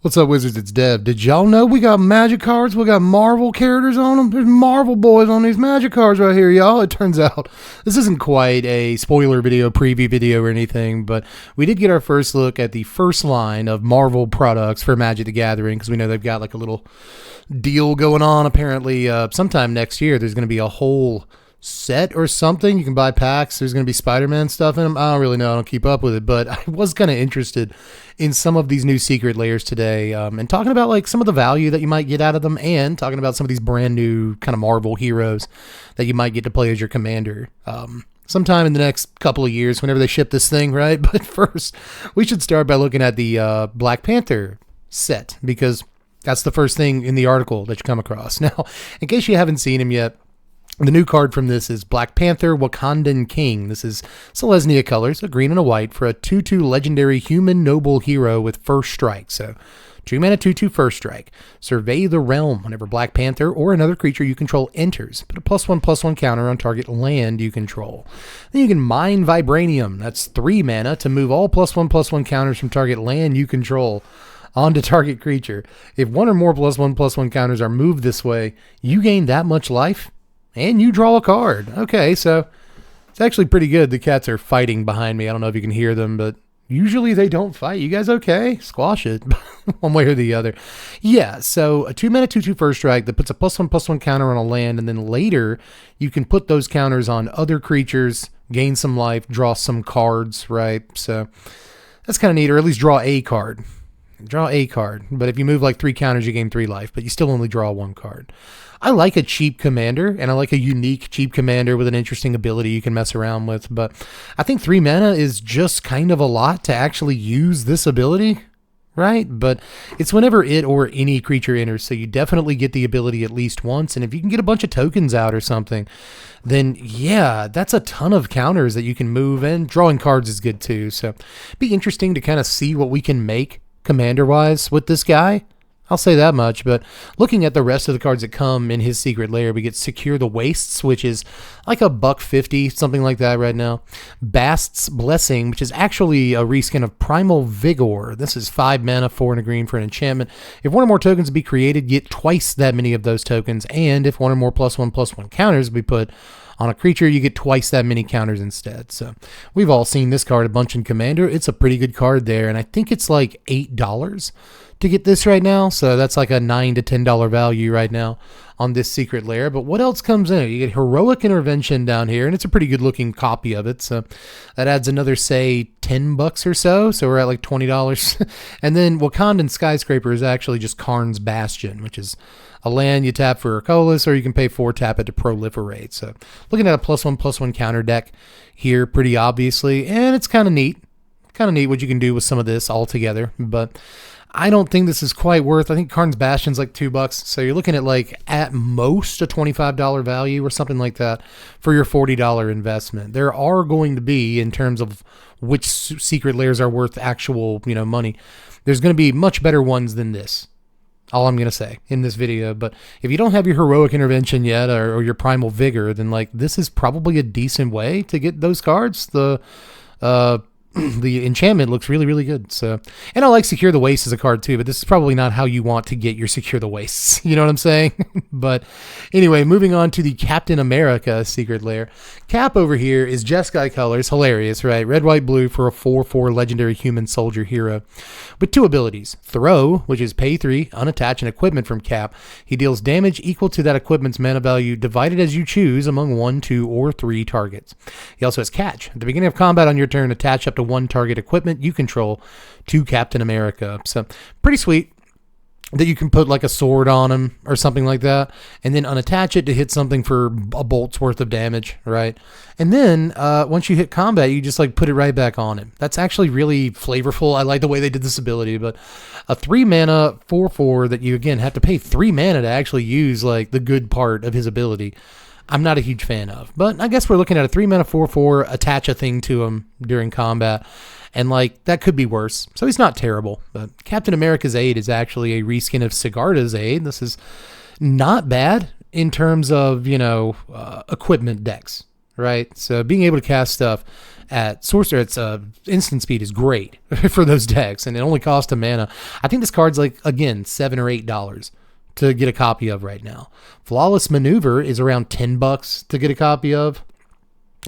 What's up, Wizards? It's Dev. Did y'all know we got magic cards? We got Marvel characters on them. There's Marvel boys on these magic cards right here, y'all. It turns out this isn't quite a spoiler video, preview video or anything, but we did get our first look at the first line of Marvel products for Magic the Gathering, because we know they've got like a little deal going on. Apparently, sometime next year, there's going to be a whole set or something. You can buy packs. There's going to be Spider-Man stuff in them. I don't really know. I don't keep up with it, but I was kind of interested in some of these new secret layers today, and talking about like some of the value that you might get out of them, and talking about some of these brand new kind of Marvel heroes that you might get to play as your commander sometime in the next couple of years whenever they ship this thing, right? But first, we should start by looking at the Black Panther set, because that's the first thing in the article that you come across. Now, in case you haven't seen him yet, the new card from this is Black Panther, Wakandan King. This is Selesnya colors, a green and a white, for a 2/2 legendary human noble hero with first strike. So 2 mana 2/2 first strike. Survey the realm whenever Black Panther or another creature you control enters. Put a +1/+1 counter on target land you control. Then you can mine Vibranium. That's 3 mana to move all +1/+1 counters from target land you control onto target creature. If one or more +1/+1 counters are moved this way, you gain that much life and you draw a card. Okay, so it's actually pretty good. The cats are fighting behind me. I don't know if you can hear them, but usually they don't fight. You guys okay? Squash it one way or the other. Yeah, so a 2 mana 2/2 first strike that puts a +1/+1 counter on a land, and then later you can put those counters on other creatures, gain some life, draw some cards, right? So that's kind of neat, or at least draw a card. Draw a card, but if you move like 3 counters, you gain 3 life, but you still only draw 1 card. I like a cheap commander, and I like a unique cheap commander with an interesting ability you can mess around with, but I think 3 mana is just kind of a lot to actually use this ability, right? But it's whenever it or any creature enters, so you definitely get the ability at least once, and if you can get a bunch of tokens out or something, then yeah, that's a ton of counters that you can move, and drawing cards is good too, so it'd be interesting to kind of see what we can make commander-wise with this guy. I'll say that much, but looking at the rest of the cards that come in his secret lair, we get Secure the Wastes, which is like $1.50, something like that right now. Bast's Blessing, which is actually a reskin of Primal Vigor. This is 5 mana, 4 and a green for an enchantment. If one or more tokens be created, get twice that many of those tokens, and if one or more +1/+1 counters be put on a creature, you get twice that many counters instead. So we've all seen this card a bunch in Commander. It's a pretty good card there, and I think it's like $8 to get this right now, so that's like a $9 to $10 value right now on this secret lair. But what else comes in it? You get Heroic Intervention down here, and it's a pretty good looking copy of it, so that adds another, say, $10 or so we're at like $20. And then Wakandan Skyscraper is actually just Karn's Bastion, which is a land you tap for a Colas, or you can pay 4, tap it to proliferate. So looking at a +1/+1 counter deck here, pretty obviously, and it's kind of neat what you can do with some of this all together, but I don't think this is quite worth. I think Karn's Bastion's like $2, so you're looking at like at most a $25 value or something like that for your $40 investment. There are going to be, in terms of which secret layers are worth actual, money, there's going to be much better ones than this. All I'm going to say in this video. But if you don't have your Heroic Intervention yet, or your Primal Vigor, then like this is probably a decent way to get those cards. The enchantment looks really, really good. So, and I like Secure the Wastes as a card too, but this is probably not how you want to get your Secure the Wastes. You know what I'm saying? But anyway, moving on to the Captain America secret lair. Cap over here is Jeskai colors. Hilarious, right? Red, white, blue for a 4/4 legendary human soldier hero with 2 abilities. Throw, which is pay 3, unattach an equipment from Cap. He deals damage equal to that equipment's mana value divided as you choose among 1, 2, or 3 targets. He also has Catch. At the beginning of combat on your turn, attach up to 1 target equipment you control to Captain America. So pretty sweet that you can put like a sword on him or something like that, and then unattach it to hit something for a bolt's worth of damage, right? And then once you hit combat, you just like put it right back on him. That's actually really flavorful. I like the way they did this ability. But a 3 mana 4/4 that you again have to pay 3 mana to actually use like the good part of his ability, I'm not a huge fan of. But I guess we're looking at a 3 mana 4/4, attach a thing to him during combat, and like that could be worse. So he's not terrible. But Captain America's Aid is actually a reskin of Sigarda's Aid. This is not bad in terms of, equipment decks. right? So being able to cast stuff at sorcerer, its instant speed is great for those decks, and it only costs a mana. I think this card's like, again, $7 or $8 to get a copy of right now. Flawless Maneuver is around $10 to get a copy of.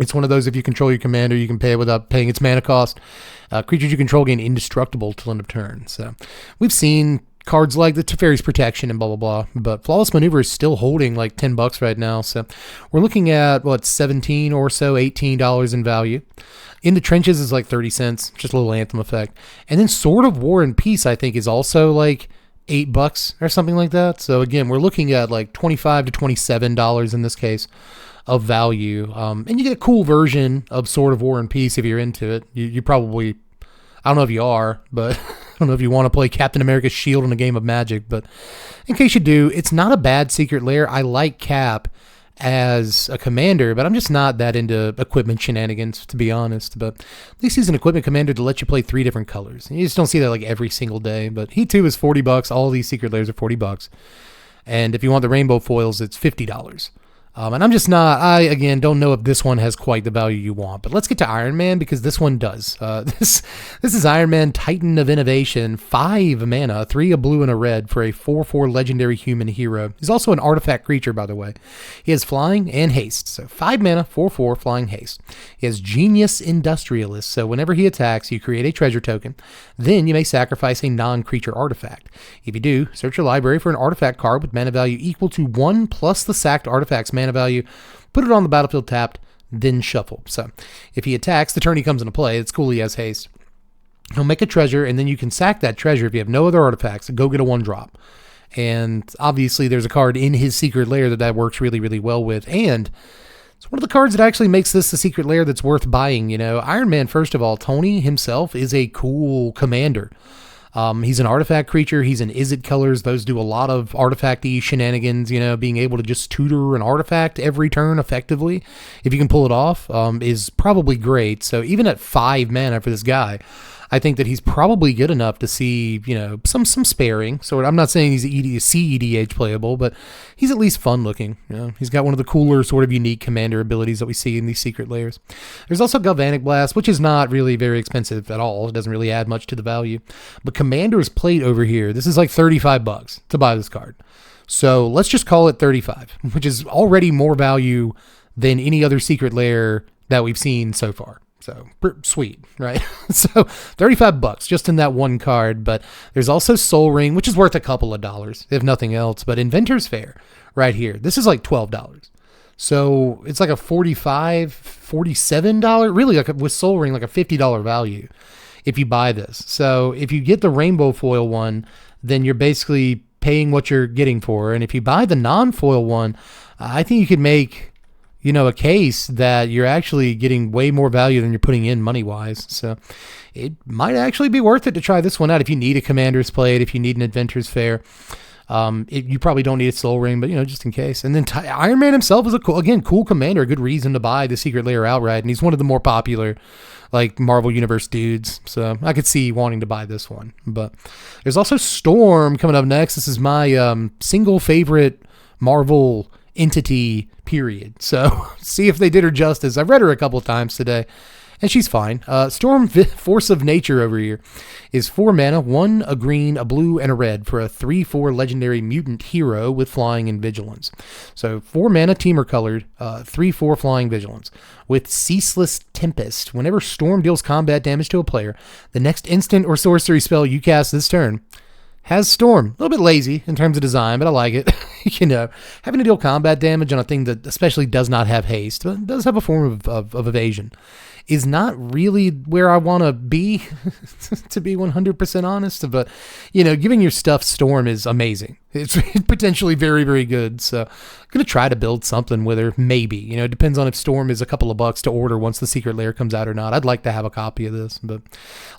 It's one of those, if you control your commander, you can pay it without paying its mana cost. Creatures you control gain indestructible till end of turn. So we've seen cards like the Teferi's Protection and blah, blah, blah. But Flawless Maneuver is still holding like $10 right now. So we're looking at, what, 17 or so, $18 in value. In the Trenches is like 30 cents, just a little Anthem effect. And then Sword of War and Peace, I think, is also like $8 or something like that. So again, we're looking at like $25 to $27 in this case of value. And you get a cool version of Sword of War and Peace if you're into it. You probably, I don't know if you are, but I don't know if you want to play Captain America's Shield in a game of Magic, but in case you do, it's not a bad secret lair. I like Cap as a commander, but I'm just not that into equipment shenanigans, to be honest. But at least he's an equipment commander to let you play 3 different colors. You just don't see that like every single day, but he too is $40. All these secret lairs are $40. And if you want the rainbow foils, it's $50. And I'm just not, I, again, don't know if this one has quite the value you want. But let's get to Iron Man, because this one does. This is Iron Man, Titan of Innovation, 5 mana, 3 a blue and a red for a 4/4 legendary human hero. He's also an artifact creature, by the way. He has flying and haste. So 5 mana, 4/4 flying haste. He has Genius Industrialist. So whenever he attacks, you create a treasure token. Then you may sacrifice a non-creature artifact. If you do, search your library for an artifact card with mana value equal to 1 plus the sacked artifact's mana value, put it on the battlefield tapped, then shuffle. So if he attacks, the turn he comes into play, it's cool, he has haste. He'll make a treasure, and then you can sack that treasure if you have no other artifacts and go get a 1-drop. And obviously there's a card in his secret lair that works really, really well with, and it's one of the cards that actually makes this a secret lair that's worth buying. You know, Iron Man, first of all, Tony himself is a cool commander. He's an artifact creature. He's an Izzet colors. Those do a lot of artifact-y shenanigans, you know, being able to just tutor an artifact every turn effectively, if you can pull it off, is probably great. So even at 5 mana for this guy, I think that he's probably good enough to see, you know, some sparing. So I'm not saying he's CEDH playable, but he's at least fun looking. You know, he's got one of the cooler sort of unique commander abilities that we see in these secret lairs. There's also Galvanic Blast, which is not really very expensive at all. It doesn't really add much to the value. But Commander's Plate over here, this is like $35 to buy this card. So let's just call it 35, which is already more value than any other secret lair that we've seen so far. So sweet, right? So $35 just in that one card. But there's also Soul Ring, which is worth a couple of dollars, if nothing else. But Inventor's Fair right here, this is like $12. So it's like a $45, $47, really, like with Soul Ring, like a $50 value if you buy this. So if you get the rainbow foil one, then you're basically paying what you're getting for. And if you buy the non-foil one, I think you could make, you know, a case that you're actually getting way more value than you're putting in money-wise. So it might actually be worth it to try this one out if you need a Commander's Plate, if you need an Inventor's Fair. You probably don't need a Soul Ring, but, you know, just in case. And then Iron Man himself is a cool commander, a good reason to buy the secret lair outright, and he's one of the more popular, like, Marvel Universe dudes. So I could see wanting to buy this one. But there's also Storm coming up next. This is my single favorite Marvel entity, period. So see if they did her justice. I've read her a couple of times today, and she's fine. Storm Force of Nature over here is 4 mana, 1 a green, a blue, and a red for a 3/4 legendary mutant hero with flying and vigilance. So 4 mana, teamer colored, 3/4 flying vigilance with Ceaseless Tempest. Whenever Storm deals combat damage to a player, the next instant or sorcery spell you cast this turn has Storm. A little bit lazy in terms of design, but I like it. You know, having to deal combat damage on a thing that especially does not have haste, but does have a form of evasion, is not really where I want to be, to be 100% honest. But, you know, giving your stuff Storm is amazing. It's potentially very, very good. So I'm going to try to build something with her, maybe. You know, it depends on if Storm is a couple of bucks to order once the secret lair comes out or not. I'd like to have a copy of this. But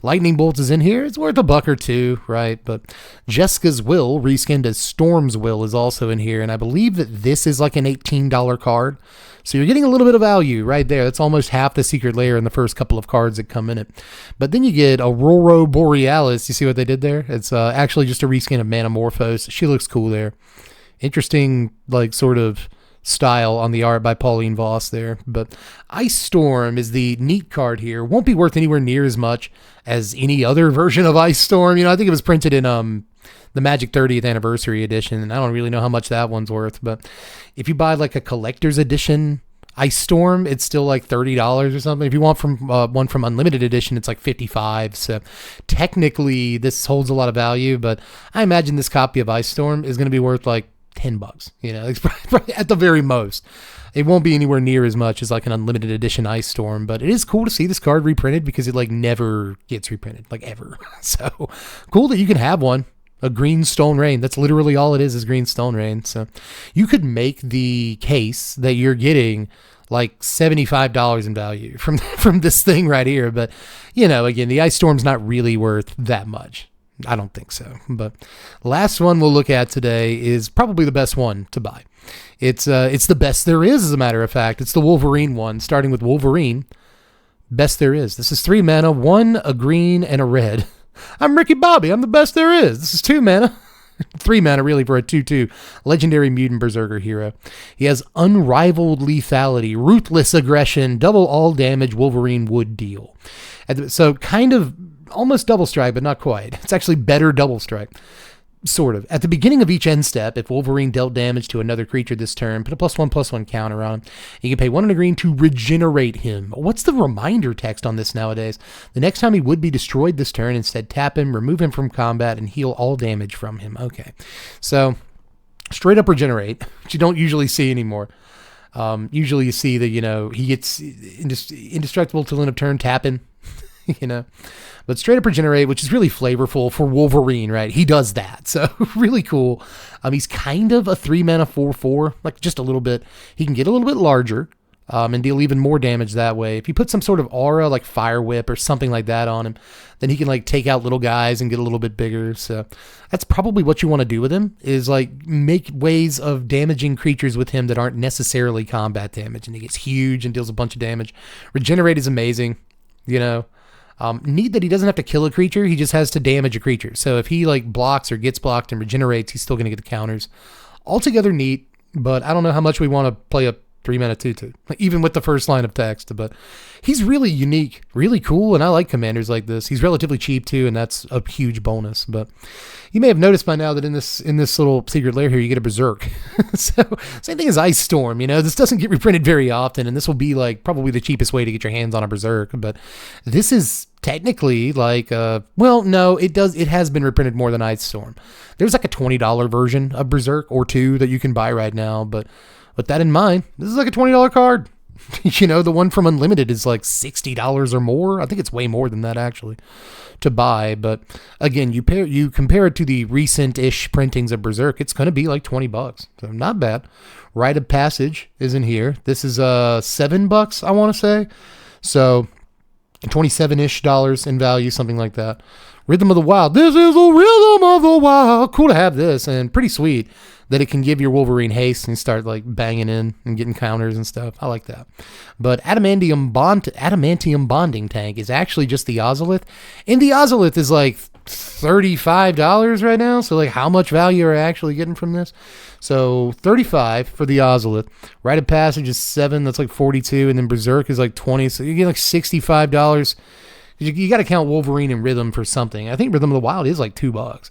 Lightning Bolt is in here. It's worth $1 or $2, right? But Jessica's Will, reskinned as Storm's Will, is also in here. And I believe that this is like an $18 card. So you're getting a little bit of value right there. That's almost half the secret lair in the first couple of cards that come in it. But then you get Aurora Borealis. You see what they did there? It's actually just a reskin of Manamorphose. She looks cool there. Interesting, like, sort of style on the art by Pauline Voss there. But Ice Storm is the neat card here. Won't be worth anywhere near as much as any other version of Ice Storm. I think it was printed in the Magic 30th Anniversary Edition, and I don't really know how much that one's worth. But if you buy like a collector's edition Ice Storm, it's still like $30 or something. If you want one from Unlimited Edition, it's like $55. So technically, this holds a lot of value, but I imagine this copy of Ice Storm is going to be worth like $10. It's probably at the very most. It won't be anywhere near as much as like an Unlimited Edition Ice Storm, but it is cool to see this card reprinted because it like never gets reprinted, like ever. So cool that you can have one. A green Stone Rain. That's literally all it is green Stone Rain. So you could make the case that you're getting like $75 in value from this thing right here. But, again, the Ice Storm's not really worth that much. I don't think so. But last one we'll look at today is probably the best one to buy. It's the best there is, as a matter of fact. It's the Wolverine one, starting with Wolverine. Best there is. This is 3 mana, 1, a green, and a red. I'm Ricky Bobby. I'm the best there is. This is 2 mana. 3 mana, really, for a 2/2 legendary mutant berserker hero. He has unrivaled lethality, ruthless aggression, double all damage Wolverine would deal. So kind of almost double strike, but not quite. It's actually better double strike. Sort of. At the beginning of each end step, if Wolverine dealt damage to another creature this turn, put a +1/+1 counter on him. You can pay 1 and a green to regenerate him. What's the reminder text on this nowadays? The next time he would be destroyed this turn, instead tap him, remove him from combat, and heal all damage from him. Okay. So, straight up regenerate, which you don't usually see anymore. Usually you see that, he gets indestructible till end of turn, tapping, But straight up regenerate, which is really flavorful for Wolverine, right? He does that. So really cool. He's kind of a 3 mana 4/4, like just a little bit. He can get a little bit larger and deal even more damage that way. If you put some sort of aura like Fire Whip or something like that on him, then he can like take out little guys and get a little bit bigger. So that's probably what you want to do with him, is like make ways of damaging creatures with him that aren't necessarily combat damage. And he gets huge and deals a bunch of damage. Regenerate is amazing, Neat that he doesn't have to kill a creature, he just has to damage a creature. So if he like blocks or gets blocked and regenerates, he's still going to get the counters. Altogether neat, but I don't know how much we want to play a 3 mana 2/2, even with the first line of text. But he's really unique, really cool, and I like commanders like this. He's relatively cheap too, and that's a huge bonus. But you may have noticed by now that in this little secret lair here, you get a berserk. So same thing as Ice Storm. This doesn't get reprinted very often, and this will be like probably the cheapest way to get your hands on a berserk. But this is technically like no, it does. It has been reprinted more than Ice Storm. There's like a $20 version of berserk or 2 that you can buy right now, but with that in mind, this is like a $20 card. The one from Unlimited is like $60 or more. I think it's way more than that actually to buy. But again, you compare it to the recent-ish printings of Berserk, it's going to be like $20. So not bad. Rite of Passage is in here. This is $7, I want to say. So $27-ish in value, something like that. Rhythm of the Wild. This is the Rhythm of the Wild. Cool to have this, and pretty sweet that it can give your Wolverine haste and start like banging in and getting counters and stuff. I like that. But Adamantium Bonding Tank is actually just the Ozolith, and the Ozolith is like $35 right now. So like, how much value are I actually getting from this? So $35 for the Ozolith. Rite of Passage is $7. That's like $42, and then Berserk is like $20. So you get like $65. You got to count Wolverine and Rhythm for something. I think Rhythm of the Wild is like $2.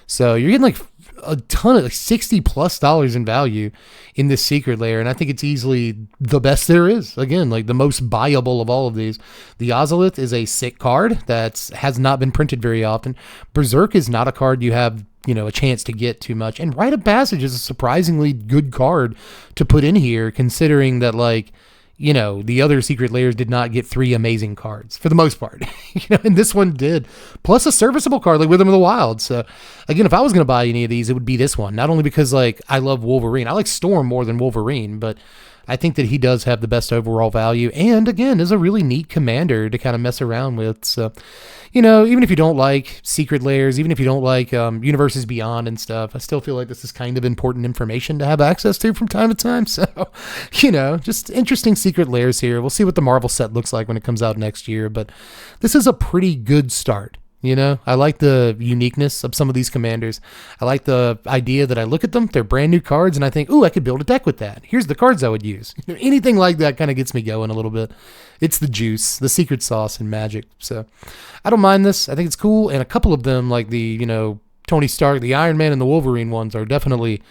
So you're getting like a ton of like $60+ in value in this secret lair, and I think it's easily the best there is. Again, like the most buyable of all of these. The Ozolith is a sick card that has not been printed very often. Berserk is not a card you have a chance to get too much, and Rite of Passage is a surprisingly good card to put in here, considering that like the other secret lairs did not get 3 amazing cards for the most part, and this one did. Plus a serviceable card like Rhythm of the Wild. So again, if I was going to buy any of these, it would be this one. Not only because like I love Wolverine, I like Storm more than Wolverine, but I think that he does have the best overall value, and again, is a really neat commander to kind of mess around with. So, even if you don't like secret lairs, even if you don't like Universes Beyond and stuff, I still feel like this is kind of important information to have access to from time to time. So, just interesting secret lairs here. We'll see what the Marvel set looks like when it comes out next year, but this is a pretty good start You know, I like the uniqueness of some of these commanders. I like the idea that I look at them, they're brand new cards, and I think, ooh, I could build a deck with that. Here's the cards I would use. Anything like that kind of gets me going a little bit. It's the juice, the secret sauce in Magic. So I don't mind this. I think it's cool. And a couple of them, like the, you know, Tony Stark, the Iron Man, and the Wolverine ones are definitely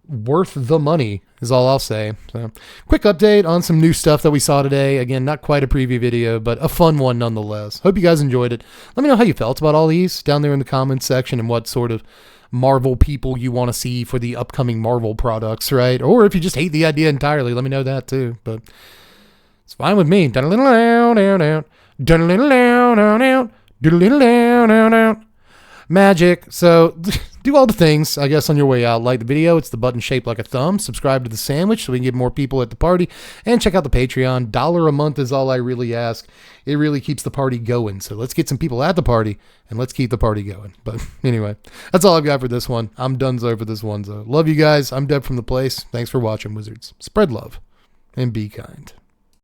worth the money is all I'll say. So quick update on some new stuff that we saw today. Again, not quite a preview video, but a fun one nonetheless. Hope you guys enjoyed it. Let me know how you felt about all these down there in the comments section and what sort of Marvel people you want to see for the upcoming Marvel products, right? Or if you just hate the idea entirely, let me know that too. But it's fine with me. Magic. So do all the things, I guess, on your way out. Like the video. It's the button shaped like a thumb. Subscribe to the sandwich so we can get more people at the party. And check out the Patreon. $1 a month is all I really ask. It really keeps the party going. So let's get some people at the party and let's keep the party going. But anyway, that's all I've got for this one. I'm donezo for this one. So love you guys. I'm Deb from the place. Thanks for watching, Wizards. Spread love and be kind.